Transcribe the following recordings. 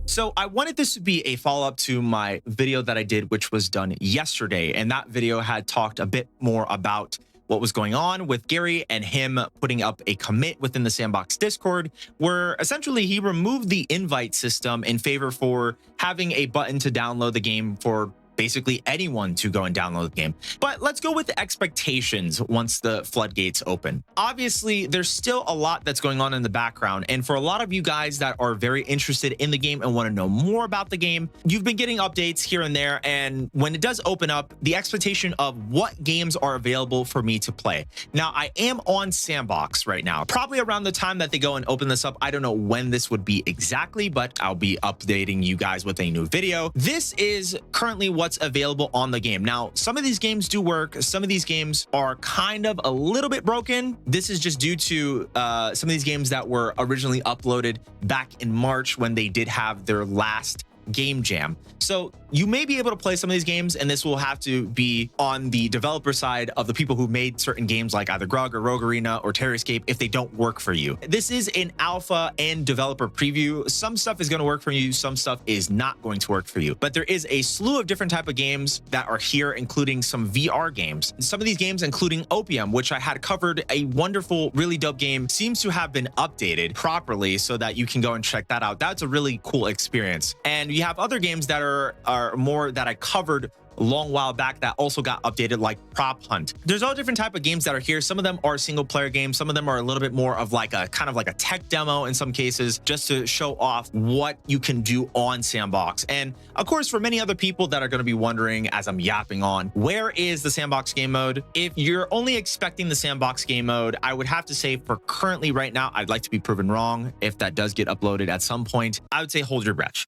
So I wanted this to be a follow-up to my video that I did, which was done yesterday. And that video had talked a bit more about what was going on with Gary and him putting up a commit within the Sandbox Discord, where essentially he removed the invite system in favor for having a button to download the game for basically anyone to go and download the game. But let's go with the expectations once the floodgates open. Obviously, there's still a lot that's going on in the background. And for a lot of you guys that are very interested in the game and want to know more about the game, you've been getting updates here and there. And when it does open up, the expectation of what games are available for me to play. Now, I am on Sandbox right now, probably around the time that they go and open this up. I don't know when this would be exactly, but I'll be updating you guys with a new video. This is currently what's available on the game. Now, some of these games do work. Some of these games are kind of a little bit broken. This is just due to some of these games that were originally uploaded back in March when they did have their last game jam. So you may be able to play some of these games, and this will have to be on the developer side of the people who made certain games like either Grug or Rogue Arena or TerraScape if they don't work for you. This is an alpha and developer preview. Some stuff is going to work for you, some stuff is not going to work for you. But there is a slew of different type of games that are here, including some VR games. Some of these games, including Opium, which I had covered, a wonderful, really dope game, seems to have been updated properly so that you can go and check that out. That's a really cool experience. And you have other games that are more that I covered a long while back that also got updated, like Prop Hunt. There's all different type of games that are here. Some of them are single player games. Some of them are a little bit more of like a kind of like a tech demo in some cases, just to show off what you can do on Sandbox. And of course, for many other people that are going to be wondering as I'm yapping on, where is the Sandbox game mode? If you're only expecting the Sandbox game mode, I would have to say for currently right now, I'd like to be proven wrong. If that does get uploaded at some point, I would say hold your breath.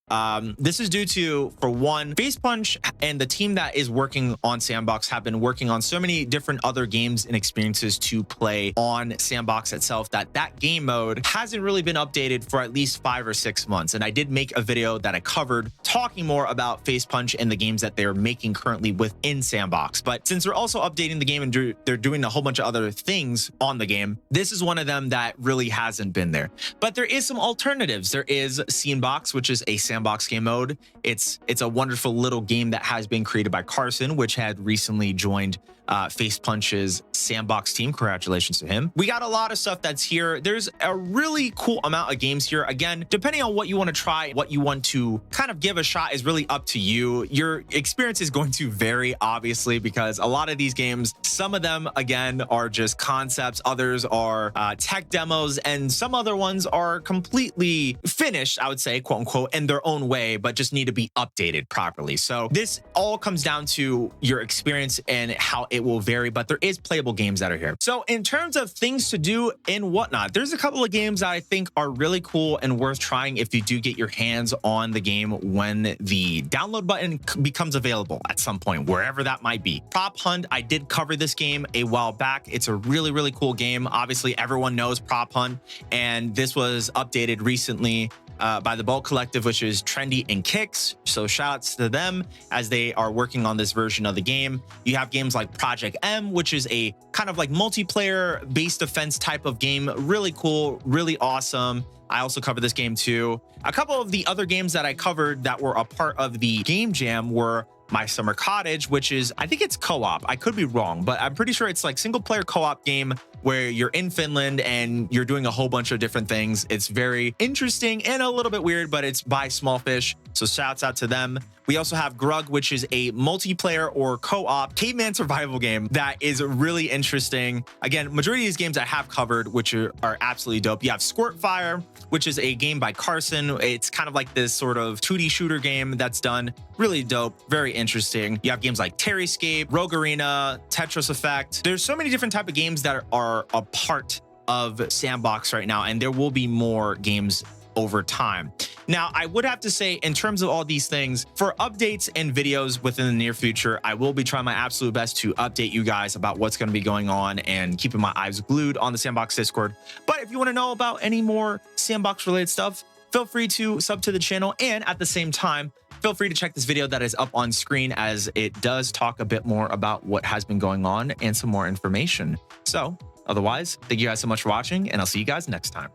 This is due to, for one, Facepunch and the team that is working on Sandbox have been working on so many different other games and experiences to play on Sandbox itself that game mode hasn't really been updated for at least 5 or 6 months. And I did make a video that I covered talking more about Facepunch and the games that they're making currently within Sandbox. But since they're also updating the game and they're doing a whole bunch of other things on the game, this is one of them that really hasn't been there. But there is some alternatives. There is Scenebox, which is a Sandbox game mode. It's a wonderful little game that has been created by Carson, which had recently joined Facepunch's Sandbox team. Congratulations to him. We got a lot of stuff that's here. There's a really cool amount of games here. Again, depending on what you want to try, what you want to kind of give a shot is really up to you. Your experience is going to vary, obviously, because a lot of these games, some of them, again, are just concepts. Others are tech demos, and some other ones are completely finished, I would say, quote unquote, in their own way, but just need to be updated properly. So this all comes down to your experience and how it will vary, but there is playable games that are here. So in terms of things to do and whatnot, there's a couple of games that I think are really cool and worth trying if you do get your hands on the game when the download button becomes available at some point, wherever that might be. Prop Hunt, I did cover this game a while back. It's a really, really cool game. Obviously, everyone knows Prop Hunt, and this was updated recently by the Bulk Collective, which is Trendy and Kicks. So shout outs to them as they are working on this version of the game. You have games like Project M, which is a kind of like multiplayer base defense type of game. Really cool, really awesome. I also covered this game too. A couple of the other games that I covered that were a part of the game jam were My Summer Cottage, which is, I think it's co-op. I could be wrong, but I'm pretty sure it's like single player co-op game where you're in Finland and you're doing a whole bunch of different things. It's very interesting and a little bit weird, but it's by Smallfish. So shouts out to them. We also have Grug, which is a multiplayer or co-op caveman survival game that is really interesting. Again, majority of these games I have covered, which are absolutely dope. You have Squirtfire, which is a game by Carson. It's kind of like this sort of 2D shooter game that's done really dope, very interesting. You have games like TerraScape, Rogue Arena, Tetris Effect. There's so many different type of games that are a part of Sandbox right now, and there will be more games over time. Now, I would have to say, in terms of all these things, for updates and videos within the near future, I will be trying my absolute best to update you guys about what's going to be going on and keeping my eyes glued on the Sandbox Discord. But if you want to know about any more Sandbox related stuff, feel free to sub to the channel. And at the same time, feel free to check this video that is up on screen, as it does talk a bit more about what has been going on and some more information. So otherwise, thank you guys so much for watching, and I'll see you guys next time.